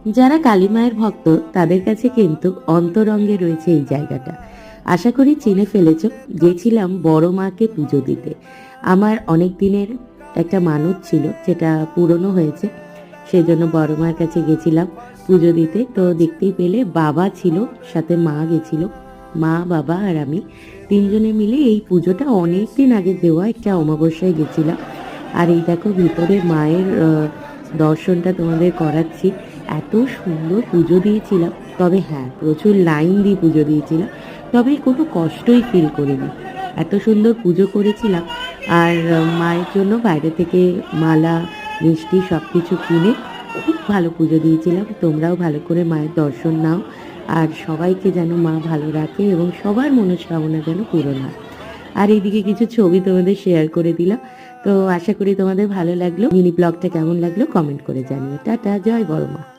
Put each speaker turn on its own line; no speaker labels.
যারা কালী মায়ের ভক্ত তাদের কাছে কিন্তু অন্তরঙ্গে রয়েছে এই জায়গাটা। আশা করি চিনে ফেলেছ। গেছিলাম বড় মাকে পুজো দিতে। আমার অনেক দিনের একটা মানত ছিল যেটা পূরণও হয়েছে। সেজন্য বড় মায়ের কাছে গেছিলাম পুজো দিতে। তো দেখতেই পেলে বাবা ছিল, সাথে মা গেছিল। মা, বাবা আর আমি তিনজনে মিলে এই পুজোটা অনেক দিন আগে দেওয়া একটা অমাবস্যায় গেছিলাম। আর এই দেখো ভিতরে মায়ের দর্শনটা তোমাদের করাচ্ছি। এত সুন্দর পুজো দিয়েছিলাম। তবে হ্যাঁ, প্রচুর লাইন দিয়ে পুজো দিয়েছিলাম। তবে কোনো কষ্টই ফিল করিনি। এত সুন্দর পুজো করেছিলাম। আর মায়ের জন্য বাইরে থেকে মালা, মিষ্টি সব কিছু কিনে খুব ভালো পুজো দিয়েছিলাম। তোমরাও ভালো করে মায়ের দর্শন নাও। আর সবাইকে যেন মা ভালো রাখে এবং সবার মনস্কামনা যেন পূরণ হয়। আর এইদিকে কিছু ছবি তোমাদের শেয়ার করে দিলাম। তো আশা করি তোমাদের ভালো লাগলো। মিনি ব্লগটা কেমন লাগলো কমেন্ট করে জানিও। টাটা, জয় বড় মা।